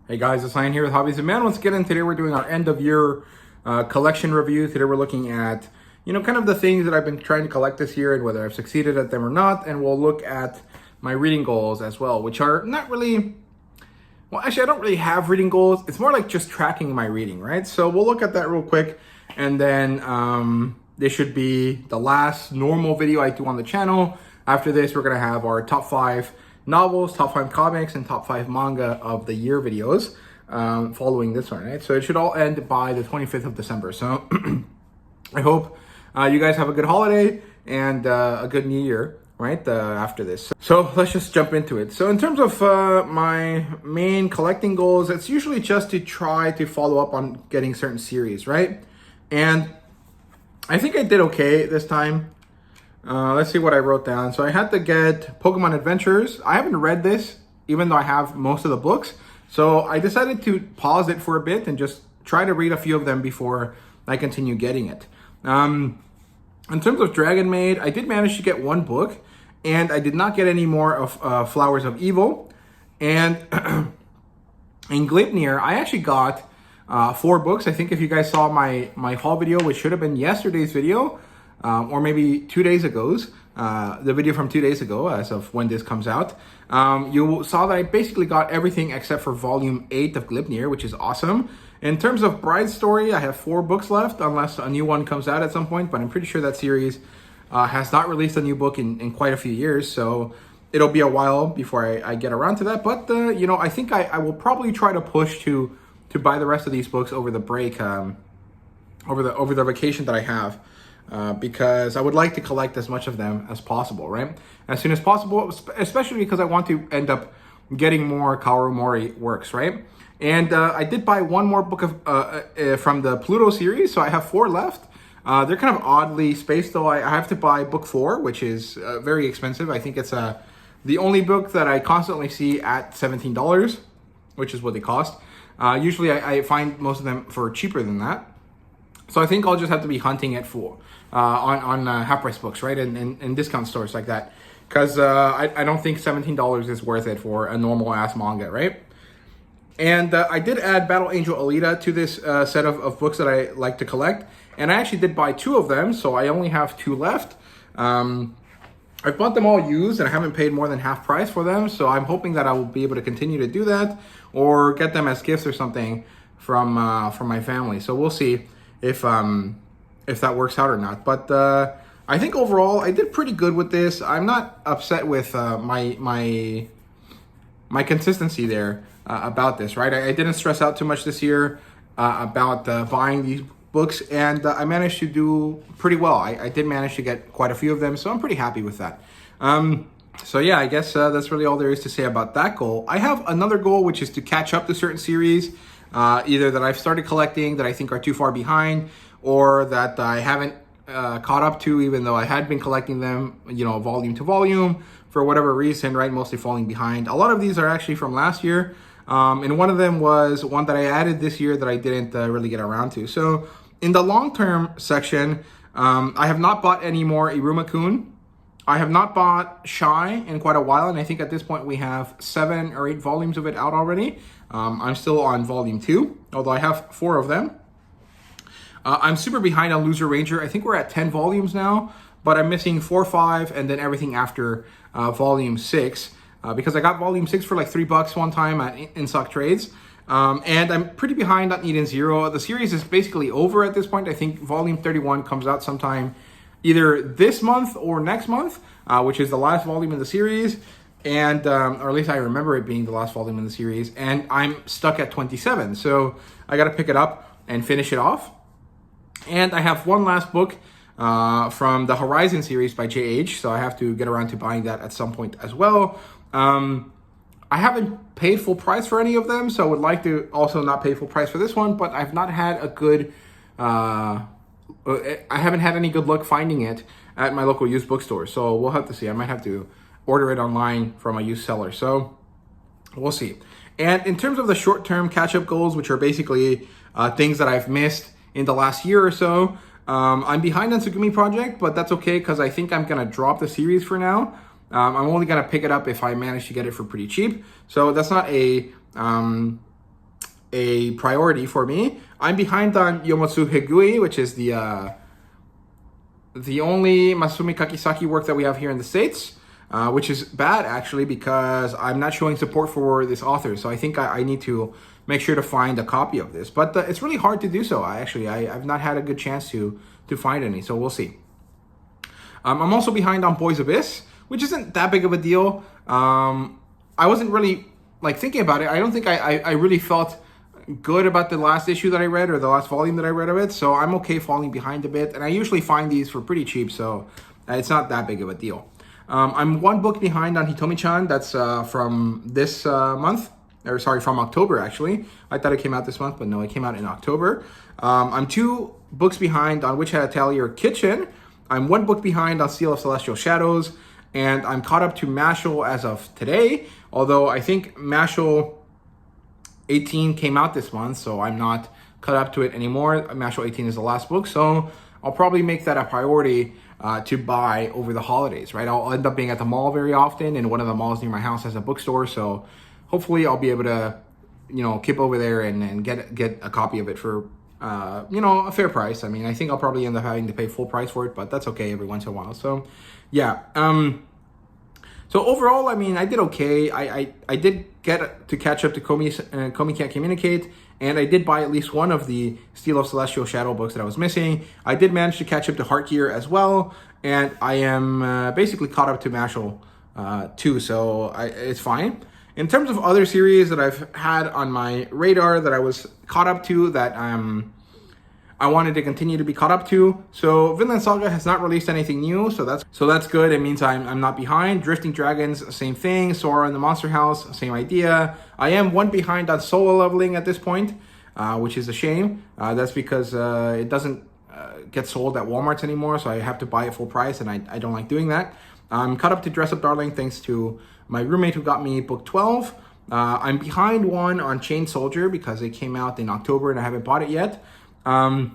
Hey guys, it's Ryan here with HobbiesofaMan. Once again, and today we're doing our end of year collection review. Today we're looking at, kind of the things that I've been trying to collect this year and whether I've succeeded at them or not. And we'll look at my reading goals as well, which are not really, well, actually I don't really have reading goals. It's more like just tracking my reading, right? So we'll look at that real quick. And then this should be the last normal video I do on the channel. After this, we're gonna have our top 5 novels, top 5 comics, and top 5 manga of the year videos following this one, right? So it should all end by the 25th of December. So I hope you guys have a good holiday and a good new year, right, after this. So let's just jump into it. So in terms of my main collecting goals, it's usually just to try to follow up on getting certain series, right? And I think I did okay this time. Let's see what I wrote down. So I had to get Pokemon Adventures. I haven't read this, even though I have most of the books. So I decided to pause it for a bit and just try to read a few of them before I continue getting it. In terms of Dragon Maid, I did manage to get one book, and I did not get any more of Flowers of Evil. And in Gleipnir, I actually got 4 books. I think if you guys saw my haul video, which should have been yesterday's video, or maybe 2 days ago's, the video from 2 days ago as of when this comes out, you saw that I basically got everything except for volume 8 of Gleipnir, which is awesome. In terms of Bride's Story, I have 4 books left, unless a new one comes out at some point, but I'm pretty sure that series has not released a new book in quite a few years, so it'll be a while before I get around to that. But, I think I will probably try to push to buy the rest of these books over the break, over the vacation that I have. Because I would like to collect as much of them as possible, right? As soon as possible, especially because I want to end up getting more Kaoru Mori works, right? And I did buy one more book of from the Pluto series, so I have 4 left. They're kind of oddly spaced, though. I have to buy book 4, which is very expensive. I think it's the only book that I constantly see at $17, which is what they cost. Usually I find most of them for cheaper than that. So I think I'll just have to be hunting it for on half-price books, right? And discount stores like that. Because I don't think $17 is worth it for a normal-ass manga, right? And I did add Battle Angel Alita to this set of books that I like to collect. And I actually did buy 2 of them, so I only have 2 left. I bought them all used, and I haven't paid more than half price for them. So I'm hoping that I will be able to continue to do that, or get them as gifts or something from my family. So we'll see if that works out or not. But I think overall I did pretty good with this. I'm not upset with my consistency there about this, right? I didn't stress out too much this year about buying these books, and I managed to do pretty well. I did manage to get quite a few of them, so I'm pretty happy with that. So yeah, I guess that's really all there is to say about that goal. I have another goal, which is to catch up to certain series, either that I've started collecting that I think are too far behind, or that I haven't caught up to, even though I had been collecting them, volume to volume, for whatever reason, right? Mostly falling behind. A lot of these are actually from last year, and one of them was one that I added this year that I didn't really get around to. So in the long-term section, I have not bought any more Iruma-kun. I have not bought Shy in quite a while, and I think at this point we have 7 or 8 volumes of it out already. I'm still on volume 2, although I have 4 of them. I'm super behind on Loser Ranger. I think we're at 10 volumes now, but I'm missing 4, 5, and then everything after volume 6, because I got volume 6 for like $3 one time at InStock Trades. And I'm pretty behind on Eden Zero. The series is basically over at this point. I think volume 31 comes out sometime either this month or next month, which is the last volume in the series. And, or at least I remember it being the last volume in the series. And I'm stuck at 27. So I got to pick it up and finish it off. And I have one last book from the Horizon series by JH. So I have to get around to buying that at some point as well. I haven't paid full price for any of them, so I would like to also not pay full price for this one, but I've not had a good, I haven't had any good luck finding it at my local used bookstore, so we'll have to see. I might have to order it online from a used seller, so we'll see. And in terms of the short-term catch-up goals, which are basically things that I've missed in the last year or so, I'm behind on Tsugumi Project, but that's okay because I think I'm going to drop the series for now. I'm only going to pick it up if I manage to get it for pretty cheap. So that's not a a priority for me. I'm behind on Yomotsu Higui, which is the only Masumi Kakisaki work that we have here in the States, which is bad actually because I'm not showing support for this author. So I think I need to make sure to find a copy of this. But it's really hard to do so. I've not had a good chance to find any, so we'll see. I'm also behind on Boys Abyss, which isn't that big of a deal. I wasn't really thinking about it. I don't think I really felt good about the last issue that I read or the last volume that I read of it, so I'm okay falling behind a bit, and I usually find these for pretty cheap, so it's not that big of a deal. I'm one book behind on Hitomi-chan. That's from this month, or sorry, from October actually. I thought it came out this month, but no, it came out in October. I'm 2 books behind on Witch Hat Atelier Kitchen. I'm 1 book behind on Seal of Celestial Shadows, and I'm caught up to Mashal as of today, although I think Mashal 18 came out this month, so I'm not caught up to it anymore. Mashal 18 is the last book, so I'll probably make that a priority to buy over the holidays, right? I'll end up being at the mall very often, and one of the malls near my house has a bookstore, so hopefully I'll be able to, keep over there and get a copy of it for, a fair price. I mean, I think I'll probably end up having to pay full price for it, but that's okay every once in a while. So, yeah. So overall, I mean, I did okay. I did get to catch up to Komi Can't Communicate, and I did buy at least one of the Steel of Celestial Shadow books that I was missing. I did manage to catch up to Heart Gear as well, and I am basically caught up to Mashal too, so it's fine. In terms of other series that I've had on my radar that I was caught up to that I wanted to continue to be caught up to. So Vinland Saga has not released anything new, so that's good. It means I'm not behind. Drifting Dragons, same thing. Sora in the Monster House, same idea. I am 1 behind on Solo Leveling at this point, which is a shame. That's because it doesn't get sold at Walmarts anymore, so I have to buy it full price, and I don't like doing that. I'm caught up to Dress Up Darling thanks to my roommate who got me book 12. I'm behind 1 on Chain Soldier because it came out in October and I haven't bought it yet. I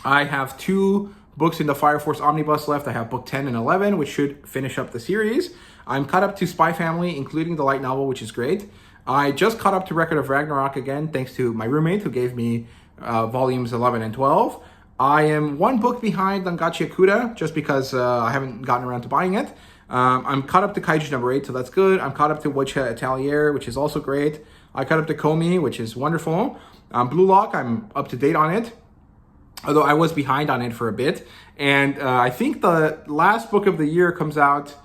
have 2 books in the Fire Force Omnibus left. I have book 10 and 11, which should finish up the series. I'm caught up to Spy Family, including the light novel, which is great. I just caught up to Record of Ragnarok again, thanks to my roommate who gave me volumes 11 and 12. I am 1 book behind on Gachiakuda, just because I haven't gotten around to buying it. I'm caught up to Kaiju number 8, so that's good. I'm caught up to Witch Hat Atelier, which is also great. I caught up to Komi, which is wonderful. Blue Lock, I'm up to date on it, although I was behind on it for a bit. And I think the last book of the year comes out,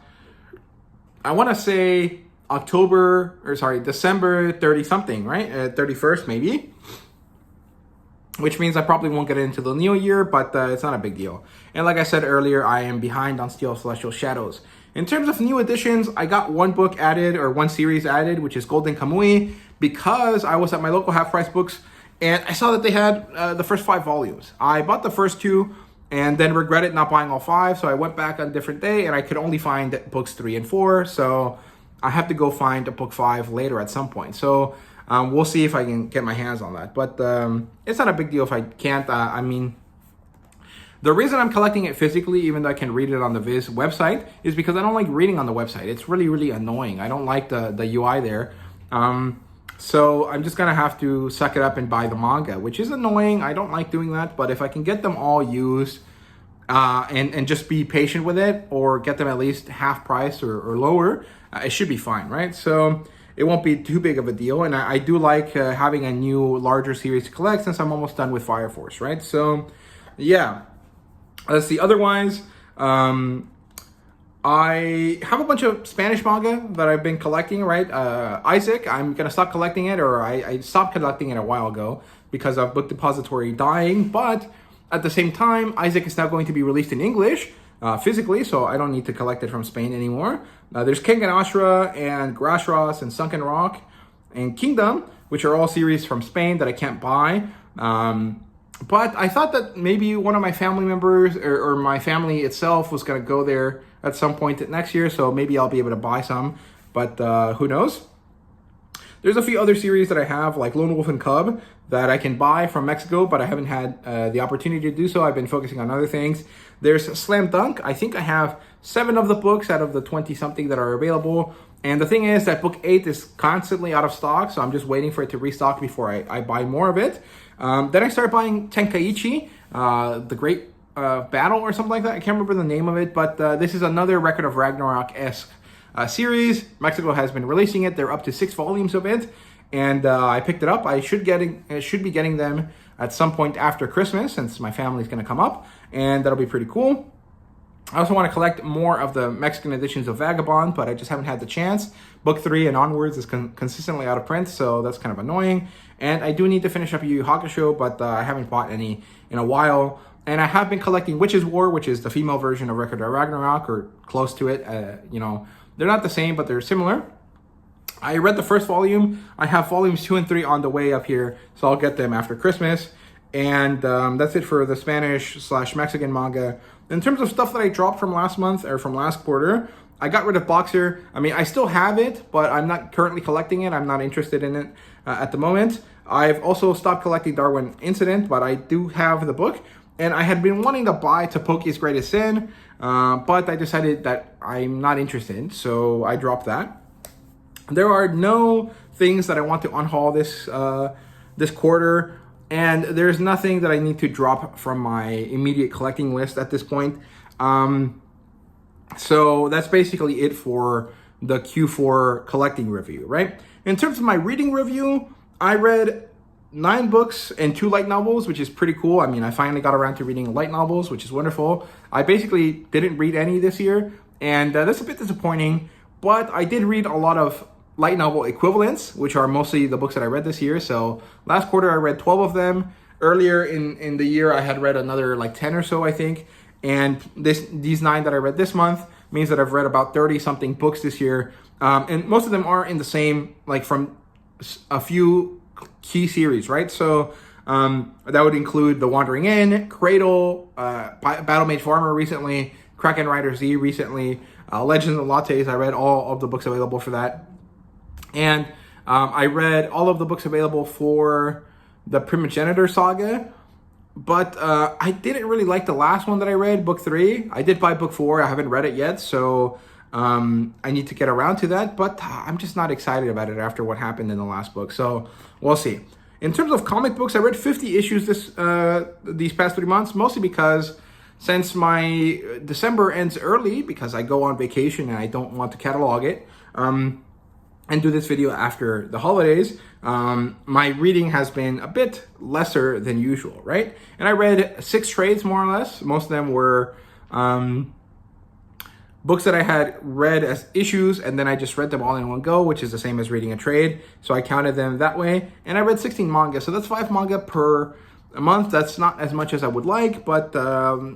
I want to say December 30-something, right? 31st maybe. Which means I probably won't get into the new year, but it's not a big deal. And like I said earlier, I am behind on Steel of Celestial Shadows. In terms of new additions, I got 1 book added, or 1 series added, which is Golden Kamui, because I was at my local half-price books, and I saw that they had the first 5 volumes. I bought the first 2, and then regretted not buying all 5, so I went back on a different day, and I could only find books 3 and 4, so I have to go find a book 5 later at some point. So we'll see if I can get my hands on that. But it's not a big deal if I can't. I mean, the reason I'm collecting it physically, even though I can read it on the Viz website, is because I don't like reading on the website. It's really, really annoying. I don't like the UI there. So I'm just going to have to suck it up and buy the manga, which is annoying. I don't like doing that. But if I can get them all used and just be patient with it, or get them at least half price or lower, it should be fine, right? So it won't be too big of a deal. And I do like having a new, larger series to collect since I'm almost done with Fire Force, right? So, yeah. Let's see. Otherwise, I have a bunch of Spanish manga that I've been collecting, right? Isaac, I'm going to stop collecting it, or I stopped collecting it a while ago because of Book Depository dying. But at the same time, Isaac is now going to be released in English physically, so I don't need to collect it from Spain anymore. There's Kengan Ashura and Grashras and Sunken Rock and Kingdom, which are all series from Spain that I can't buy. But I thought that maybe one of my family members or my family itself was going to go there at some point next year, so maybe I'll be able to buy some, but who knows? There's a few other series that I have, like Lone Wolf and Cub, that I can buy from Mexico, but I haven't had the opportunity to do so. I've been focusing on other things. There's Slam Dunk. I think I have 7 of the books out of the 20-something that are available. And the thing is that book 8 is constantly out of stock, so I'm just waiting for it to restock before I buy more of it. Then I started buying Tenkaichi, The Great Battle or something like that. I can't remember the name of it, but this is another Record of Ragnarok-esque series. Mexico has been releasing it. They're up to 6 volumes of it, and I picked it up. I should be getting them at some point after Christmas, since my family's going to come up, and that'll be pretty cool. I also want to collect more of the Mexican editions of Vagabond, but I just haven't had the chance. Book 3 and onwards is consistently out of print, so that's kind of annoying. And I do need to finish up Yu Yu Hakusho, but I haven't bought any in a while. And I have been collecting Witch's War, which is the female version of Record of Ragnarok, or close to it. They're not the same, but they're similar. I read the first volume. I have volumes 2 and 3 on the way up here, so I'll get them after Christmas. And that's it for the Spanish/Mexican manga. In terms of stuff that I dropped from last month or from last quarter, I got rid of Boxer. I mean, I still have it, but I'm not currently collecting it. I'm not interested in it at the moment. I've also stopped collecting Darwin Incident, but I do have the book. And I had been wanting to buy Topoki's Greatest Sin, but I decided that I'm not interested, so I dropped that. There are no things that I want to unhaul this quarter, and there's nothing that I need to drop from my immediate collecting list at this point. So that's basically it for the Q4 collecting review, right? In terms of my reading review, I read 9 books and 2 light novels, which is pretty cool. I mean, I finally got around to reading light novels, which is wonderful. I basically didn't read any this year, and that's a bit disappointing, but I did read a lot of light novel equivalents, which are mostly the books that I read this year. So last quarter, I read 12 of them. Earlier in the year, I had read another like 10 or so, I think. And these 9 that I read this month means that I've read about 30-something books this year. And most of them are in the same, like from a few key series, right? So that would include The Wandering Inn, Cradle, Battle Mage Farmer recently, Kraken Rider Z recently, Legends of Lattes. I read all of the books available for that. And I read all of the books available for the Primogenitor Saga, but I didn't really like the last one that I read, book 3. I did buy book 4. I haven't read it yet, so I need to get around to that, but I'm just not excited about it after what happened in the last book, so we'll see. In terms of comic books, I read 50 issues these past 3 months, mostly because since my December ends early, because I go on vacation and I don't want to catalog it, and do this video after the holidays, my reading has been a bit lesser than usual, right? And I read 6 trades, more or less. Most of them were books that I had read as issues, and then I just read them all in one go, which is the same as reading a trade. So I counted them that way. And I read 16 manga, so that's 5 manga per month. That's not as much as I would like, but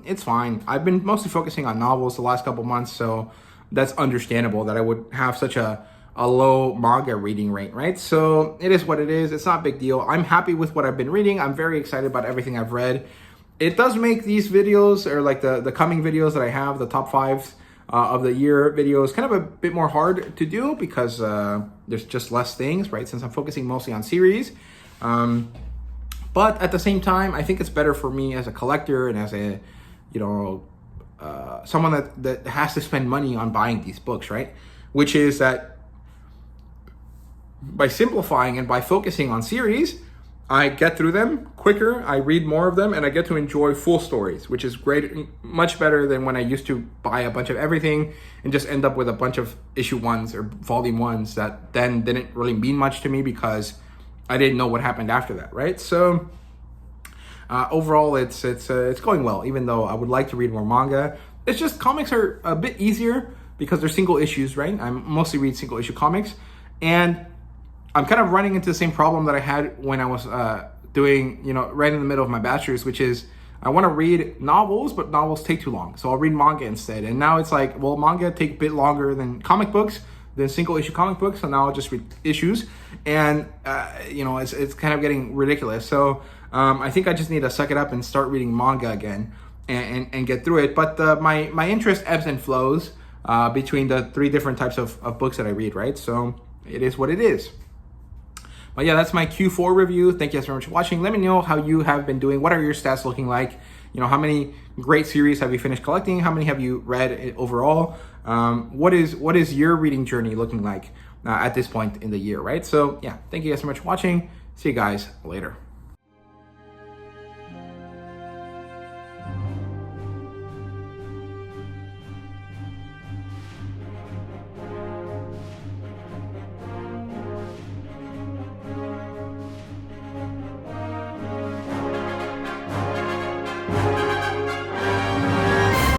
it's fine. I've been mostly focusing on novels the last couple months, so that's understandable that I would have such a low manga reading rate, right? So it is what it is. It's not a big deal. I'm happy with what I've been reading. I'm very excited about everything I've read. It does make these videos, or like the coming videos that I have, the top 5 of the year videos, kind of a bit more hard to do because there's just less things, right? Since I'm focusing mostly on series. But at the same time, I think it's better for me as a collector and as a, someone that has to spend money on buying these books, right? Which is that by simplifying and by focusing on series, I get through them quicker, I read more of them, and I get to enjoy full stories, which is great, much better than when I used to buy a bunch of everything and just end up with a bunch of issue 1s or volume 1s that then didn't really mean much to me because I didn't know what happened after that, right? So overall, it's going well, even though I would like to read more manga. It's just comics are a bit easier because they're single issues, right? I mostly read single issue comics, and I'm kind of running into the same problem that I had when I was doing, right in the middle of my bachelor's, which is I want to read novels, but novels take too long. So I'll read manga instead. And now it's like, well, manga take a bit longer than comic books, than single issue comic books. So now I'll just read issues. And, it's kind of getting ridiculous. So I think I just need to suck it up and start reading manga again and get through it. But my interest ebbs and flows between the 3 different types of books that I read, right? So it is what it is. But yeah, that's my Q4 review. Thank you guys very much for watching. Let me know how you have been doing. What are your stats looking like? You know, how many great series have you finished collecting? How many have you read overall? What is your reading journey looking like at this point in the year, right? So yeah, thank you guys so much for watching. See you guys later.